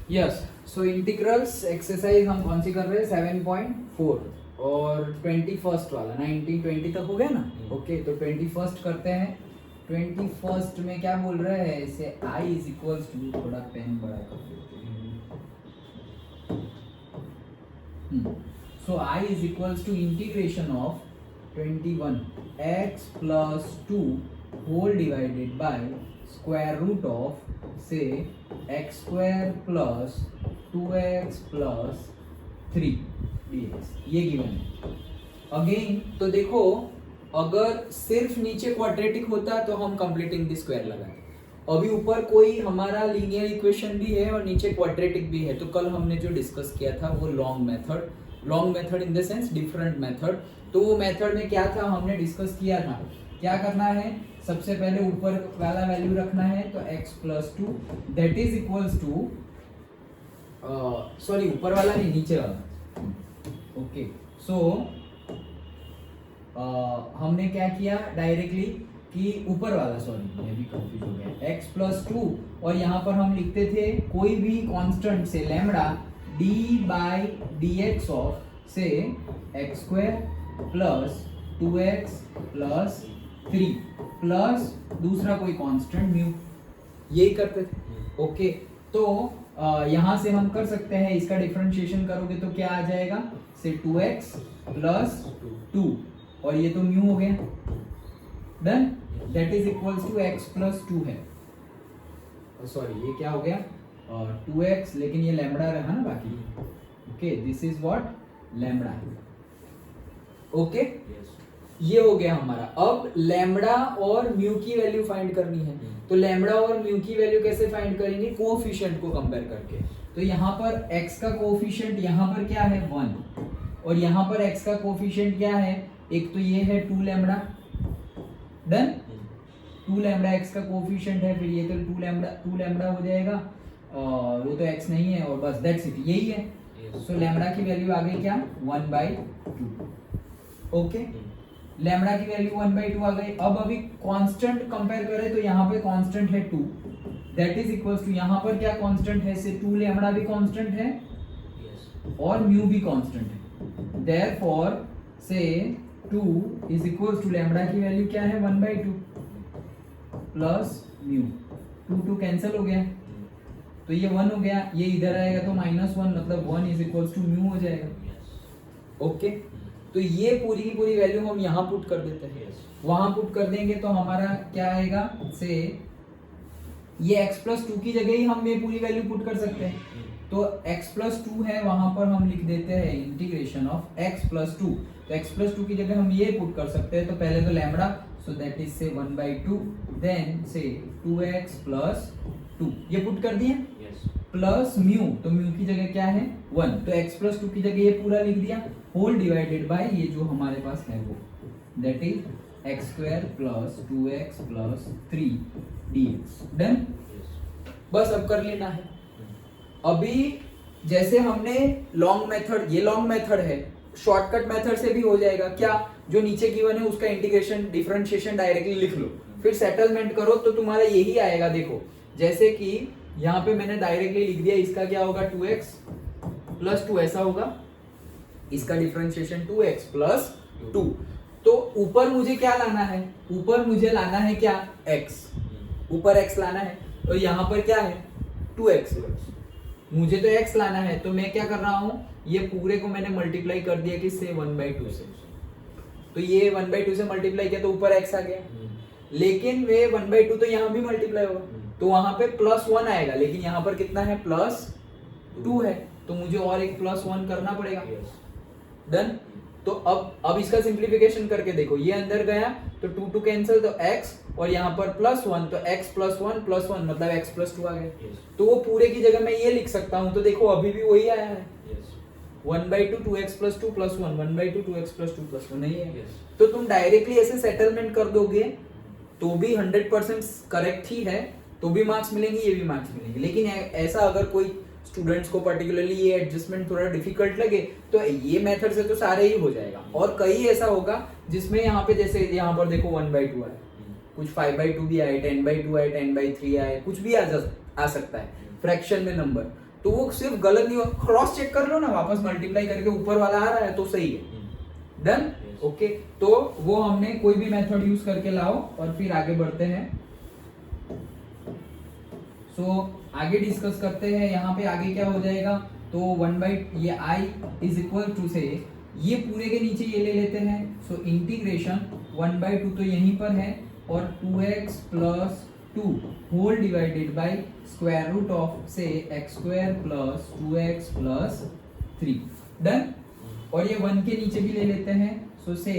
Yes, सो integrals exercise हम कौन सी कर रहे हैं 7.4 और 21st वाला 1920 तक हो गया ना। ओके तो 21st करते हैं। 21st में क्या बोल रहे हैं, इसे i इज इक्वल्स टू, थोड़ा पेन बड़ा कर देते हैं। So i is equals to integration of 21x plus 2 whole divided by square root of say x square plus 2x plus 3 dx, ये गिवन है। अगेन तो देखो, अगर सिर्फ नीचे क्वाड्रेटिक होता तो हम कंप्लीटिंग द स्क्वायर लगाते। अभी ऊपर कोई हमारा लीनियर इक्वेशन भी है और नीचे क्वाड्रेटिक भी है, तो कल हमने जो डिस्कस किया था वो long method in the sense different method. तो वो मेथड में क्या था, हमने डिस्कस किया था क्या करना है, सबसे पहले ऊपर वाला वैल्यू रखना है तो x plus 2 that is equals to, sorry ऊपर वाला नहीं नीचे वाला। ओके सो हमने क्या किया डायरेक्टली कि ऊपर वाला, सॉरी मैं भी कंफ्यूज हो गया, x प्लस 2 और यहाँ पर हम लिखते थे कोई भी कांस्टेंट से lambda d by dx of say x square plus 2x plus 3 plus दूसरा कोई कांस्टेंट म्यू, यही करते थे। ओके तो यहाँ से हम कर सकते हैं, इसका डिफरेंशिएशन करोगे तो क्या आ जाएगा, से 2x प्लस 2 और ये तो म्यू हो गया, done, that is equals to x plus 2 है। सॉरी ये क्या हो गया 2x, लेकिन ये लैम्बडा रहा ना बाकी। Okay this is what lambda है। ओके ये हो गया हमारा। अब लैम्बडा और म्यू की वैल्यू फाइंड करनी है, तो लैम्बडा और म्यू की वैल्यू कैसे फाइंड करेंगे, कोएफिशिएंट को कंपेयर करके। तो यहाँ पर x का कोएफिशिएंट यहाँ पर क्या है 1 और यहाँ पर x का कोएफिशिएंट क्या है, एक तो ये है 2 लैम्बडा, डन, 2 लैम्बडा x का कोएफिशिएंट है, फिर ये तो 2 लैम्बडा हो जाएगा और वो तो x नहीं है और बस दैट्स इट, यही है। सो लैम्बडा की वैल्यू आ गई क्या 1/2। ओके लैम्बडा की वैल्यू 1/2 आ गई। अब अभी कांस्टेंट कंपेयर करें तो यहाँ पे कांस्टेंट है 2, दैट इज इक्वल्स टू, यहाँ पर क्या कांस्टेंट है, से 2 लैम्बडा भी कांस्टेंट है और म्यू भी कांस्टेंट है, देयरफॉर से 2 इज इक्वल्स टू लैम्बडा की वैल्यू क्या है 1/2 प्लस म्यू, 2 कैंसिल हो गया तो ये 1 हो गया, ये इधर आएगा तो -1 मतलब 1 इज इक्वल्स टू म्यू हो जाएगा। ओके तो ये पूरी की पूरी वैल्यू हम यहाँ पुट कर देते हैं, वहां पुट कर देंगे तो हमारा क्या आएगा, से ये x प्लस 2 की जगह ही हम ये पूरी वैल्यू पुट कर सकते हैं। तो x प्लस 2 है, वहां पर हम लिख देते हैं इंटीग्रेशन ऑफ x प्लस 2, तो x प्लस 2 की जगह हम ये पुट कर सकते हैं। तो पहले तो लैम्बडा, सो दैट इज से 1/2, देन से 2x प्लस 2 ये पुट कर दिए, प्लस म्यू, तो म्यू की जगह क्या है 1, तो x प्लस 2 की जगह ये पूरा लिख दिया, होल डिवाइडेड बाय ये जो हमारे पास है वो, that is x square plus 2x plus 3 dx, done. बस अब कर लेना है। अभी जैसे हमने लॉन्ग मेथड, ये लॉन्ग मेथड है, शॉर्टकट मेथड से भी हो जाएगा क्या, जो नीचे गिवन है उसका इंटीग्रेशन डिफरेंशिएशन डायरेक्टली लिख लो, फिर सेटलमेंट करो तो तुम्हारा यही आएगा। देखो जैसे कि यहाँ पे मैंने डायरेक्टली लिख दिया, इसका क्या होगा 2x प्लस 2 ऐसा होगा, इसका डिफरेंशिएशन 2x प्लस 2। तो ऊपर मुझे क्या लाना है, ऊपर मुझे लाना है क्या x, ऊपर x लाना है, तो यहाँ पर क्या है 2x, मुझे तो x लाना है, तो मैं क्या कर रहा हूँ, ये पूरे को मैंने मल्टीप्लाई कर दिया किससे 1/2 से, तो ये 1/2 से मल्टीप्लाई किया तो ऊपर x आ गया, लेकिन वे 1/2 तो यहाँ भी मल्टीप्लाई होगा तो वहां पे +1 आएगा, लेकिन यहाँ पर कितना है +2 है, तो मुझे और एक +1 करना पड़ेगा, डन। तो अब इसका सिंप्लीफिकेशन करके देखो, ये अंदर गया तो 2 कैंसिल, तो x और यहाँ पर +1 तो x +1 मतलब x +2 आ गया। तो वो पूरे की जगह मैं ये लिख सकता हूँ, तो देखो अभी भी वही आया है 1/2 2x + 2 + 1 1/2 2x + 2 + 1 नहीं है। तो तुम डायरेक्टली ऐसे सेटलमेंट कर दोगे तो भी 100% करेक्ट ही है, तो भी मार्क्स मिलेंगे, ये भी मार्क्स मिलेंगे। लेकिन ऐसा अगर कोई स्टूडेंट्स को पर्टिकुलरली ये एडजस्टमेंट थोड़ा डिफिकल्ट लगे तो ये मेथड से तो सारे ही हो जाएगा, और कई ऐसा होगा जिसमें यहाँ पे जैसे यहाँ पर देखो 1/2 आए, कुछ 5/2 भी आए, 10/2 आए, 10/3 आए, कुछ भी आ सकता है फ्रैक्शन में नंबर। तो वो सिर्फ गलत नहीं हो, क्रॉस चेक कर लो ना, वापस मल्टीप्लाई करके ऊपर वाला आ रहा है तो सही है। डन। ओके, तो वो हमने कोई भी मेथड यूज करके लाओ और फिर आगे बढ़ते हैं। आगे डिस्कस करते हैं। यहाँ पे आगे क्या हो जाएगा, तो 1 ये i इज इक्वल टू से ये पूरे के नीचे ये ले लेते हैं। सो इंटीग्रेशन 1/2 तो यहीं पर है और 2x plus 2 whole divided by square root of से x² plus 2x plus 3। Done. और ये 1 के नीचे भी ले लेते हैं। सो से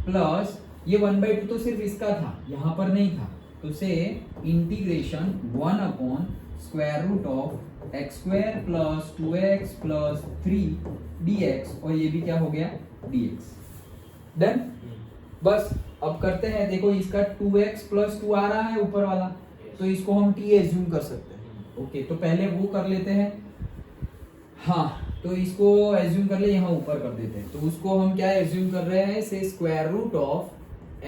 प्लस ये 1/2 तो सिर्फ इसका था, यहाँ पर नहीं था, तो से integration 1 upon square root of x² plus 2x plus 3 dx, और ये भी क्या हो गया dx। डन। बस अब करते हैं, देखो इसका 2x प्लस 2 आ रहा है ऊपर वाला, तो इसको हम t एज्यूम कर सकते हैं। ओके, तो पहले वो कर लेते हैं। हाँ, तो इसको एज्यूम कर ले, यहाँ ऊपर कर देते हैं। तो उसको हम क्या एज्यूम कर रहे हैं, से square root of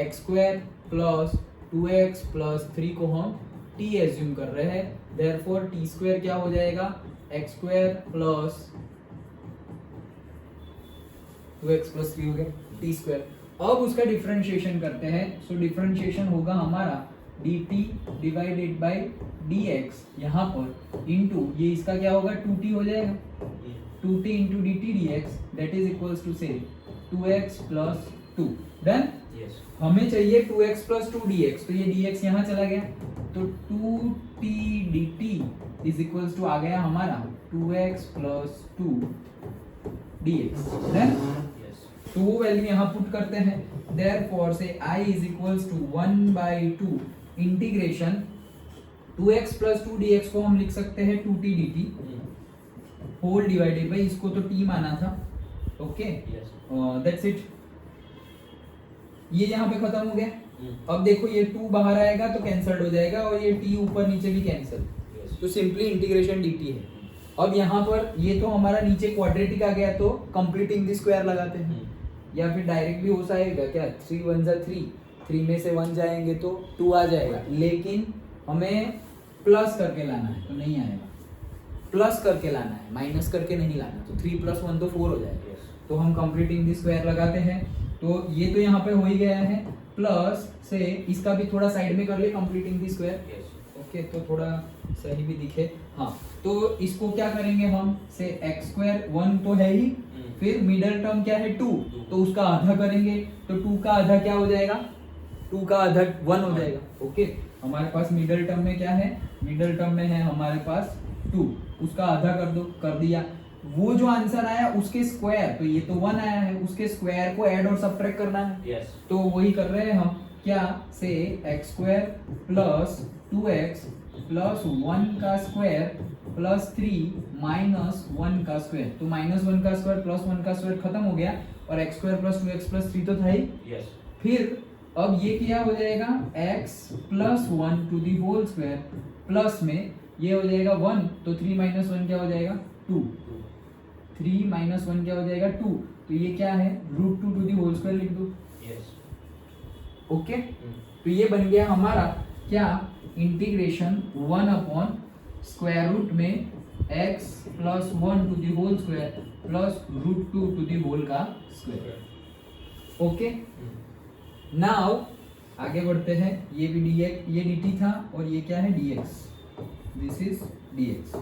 x² plus 2x plus 3 को हम t एज्यूम कर रहे हैं। देयरफॉर t² क्या हो जाएगा, x² प्लस 2x प्लस 3 हो गया t²। अब उसका डिफरेंशिएशन करते हैं। सो डिफरेंशिएशन होगा हमारा dt डिवाइडेड बाय dx, यहाँ पर इंटू ये इसका क्या होगा 2t हो जाएगा, 2t into dt dx that is equals to से 2x प्लस 2। डन। हमें चाहिए 2x प्लस 2 dx, तो ये dx यहाँ चला गया, तो 2t dt is equals to आ गया हमारा 2x प्लस 2 dx। डन। तो वो वैल्यू यहाँ पुट करते हैं। देयरफॉर से I is equals to 1/2 integration 2x plus 2 dx को हम लिख सकते हैं 2t dt whole divided bye, इसको तो t माना था। Okay, that's it. ये यहाँ पे खत्म हो गया। अब देखो ये 2 बाहर आएगा तो कैंसल्ड हो जाएगा और ये t ऊपर नीचे भी कैंसिल, तो सिंपली इंटीग्रेशन dt है। अब यहाँ पर ये तो हमारा नीचे क्वाड्रेटिक आ गया, तो कंप्लीटिंग द स्क्वायर लगाते हैं, या फिर डायरेक्टली हो जाएगा क्या, 3 1 जा 3, 3 में से 1 जाएंगे तो 2 आ जाएगा, लेकिन हमें प्लस करके लाना है तो नहीं आएगा, प्लस करके लाना है, माइनस करके नहीं लाना। तो 3 + 1 तो 4 हो जाएगा। तो हम कंप्लीटिंग द स्क्वायर लगाते हैं। तो ये तो यहाँ पे हो ही गया है, प्लस से इसका भी थोड़ा साइड में कर ले कंप्लीटिंग द स्क्वायर। ओके, तो थोड़ा सही भी दिखे। हाँ, तो इसको क्या करेंगे हम, से x² 1 तो है ही, फिर मिडल टर्म क्या है 2, तो उसका आधा करेंगे, तो 2 का आधा क्या हो जाएगा, 2 का आधा 1 हो जाएगा। ओके, हमारे पास मिडल टर्म में क्या है, मिडल टर्म में है हमारे पास 2, उसका आधा कर दो, कर दिया। वो जो आंसर आया उसके स्क्वायर, तो ये तो 1 आया है, उसके स्क्वायर को ऐड और सब्ट्रैक्ट करना है। तो वही कर रहे हैं हम, क्या, से x² प्लस 2x प्लस 1 का स्क्वायर प्लस 3 माइनस 1 का स्क्वायर। तो -1 का स्क्वायर प्लस 1 का स्क्वायर खत्म हो गया, और x² प्लस 2x प्लस 3 तो था ही। फिर अब ये क्या हो जाएगा, x plus 1 to the whole square plus में ये हो जाएगा 1, तो 3 माइनस 1 क्या हो जाएगा 2, 3 माइनस 1 क्या हो जाएगा 2, तो ये क्या है √2 टू दी होल स्क्वायर लिख दो। ओके, तो ये बन गया हमारा क्या, इंटीग्रेशन 1 अपॉन स्क्वायर रूट में x plus 1 to the whole square plus √2 to the whole का स्क्वायर। ओके, नाउ आगे बढ़ते हैं। ये भी dx, ये dt था, और ये क्या है dx, this is dx।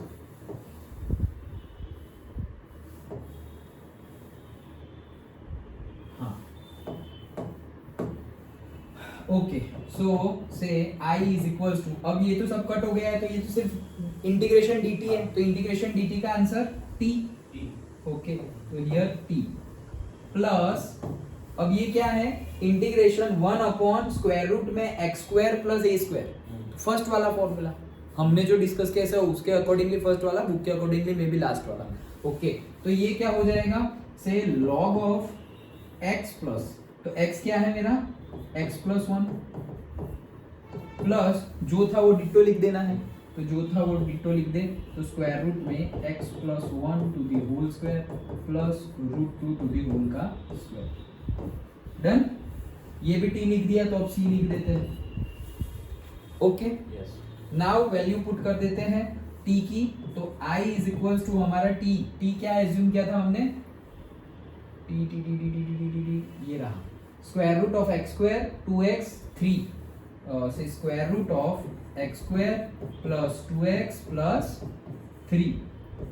Okay, so say I is equals to, अब ये तो सब कट हो गया है, तो ये तो सिर्फ इंटीग्रेशन dt है, तो इंटीग्रेशन dt का आंसर t। ओके, तो हियर t प्लस, अब ये क्या है, इंटीग्रेशन 1 अपॉन स्क्वायर रूट में x² प्लस a², फर्स्ट वाला फॉर्मूला हमने जो डिस्कस किया है उसके अकॉर्डिंगली फर्स्ट वाला, बुक के अकॉर्डिंगली मे बी लास्ट वाला। ओके, तो ये क्या हो जाएगा, से log ऑफ x प्लस, तो x क्या है मेरा, x प्लस 1 प्लस जो था वो डिटो लिख देना है, तो जो था वो डिटो लिख दे, तो स्क्वायर रूट में x plus 1 to the whole square plus √2 to the whole का स्क्वायर। डन। ये भी t लिख दिया, तो अब c लिख देते हैं। ओके, नाउ वैल्यू पुट कर देते हैं। t की, तो i इज इक्वल्स टू हमारा t क्या एज्यूम किया था हमने, t ये रहा square root of x square 2x 3 से square root of x square plus 2x plus 3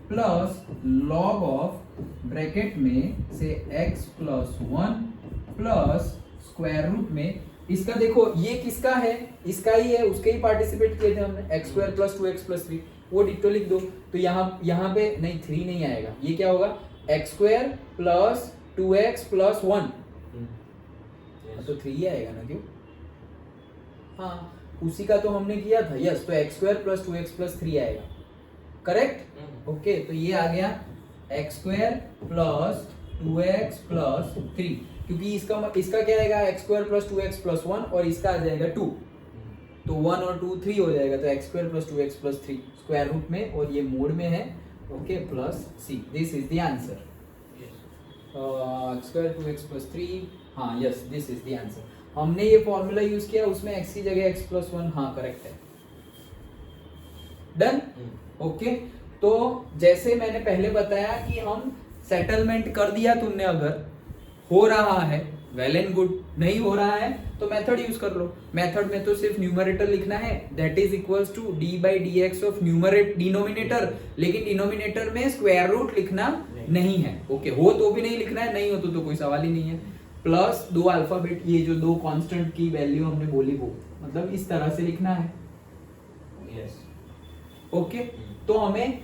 plus log of bracket में से x plus 1 plus square root में इसका, देखो ये किसका है, इसका ही है, उसके ही पार्टिसिपेट किए थे हमने, x square plus 2x plus 3, वो डिटो लिख दो। तो यहाँ पे नहीं 3 नहीं आएगा, ये क्या होगा x square plus 2x plus 1, तो 3 ही आएगा ना, क्यों, हाँ उसी का तो हमने किया था, यस, तो x square plus 2x plus 3 आएगा, करेक्ट, ओके। तो ये आ गया x square plus 2x plus 3, क्योंकि इसका क्या आएगा x square plus 2x plus 1 और इसका आ जाएगा 2, तो 1 और 2 3 हो जाएगा, तो x square plus 2x plus 3 square root में, और ये मोड में है, okay, plus c, this is the answer, x square 2x plus 3, हाँ yes, this is the answer. हमने ये फॉर्मूला यूज किया, उसमें x की जगह x प्लस 1, हाँ करेक्ट है, डन, ओके। तो जैसे मैंने पहले बताया कि हम सेटलमेंट कर दिया तुमने, अगर हो रहा है वेल एंड गुड, नहीं हो रहा है तो मेथड यूज कर लो। मेथड में तो सिर्फ न्यूमरेटर लिखना है, that is equals to d by d x of denominator, लेकिन डिनोमिनेटर में स्क्वायर रूट लिखना नहीं है, ओके, हो तो भी नहीं लिखना है, नहीं हो तो कोई सवाल ही नहीं है, प्लस 2 अल्फाबेट, ये जो 2 कांस्टेंट की वैल्यू हमने बोली वो मतलब इस तरह से लिखना है, यस, ओके। तो हमें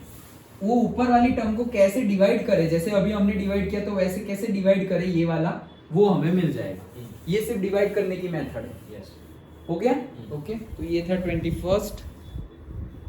वो ऊपर वाली टर्म को कैसे डिवाइड करे, जैसे अभी हमने डिवाइड किया, तो वैसे कैसे डिवाइड करे ये वाला, वो हमें मिल जाएगा। ये सिर्फ डिवाइड करने की मेथड है, यस, हो गया, ओके। तो ये था 21st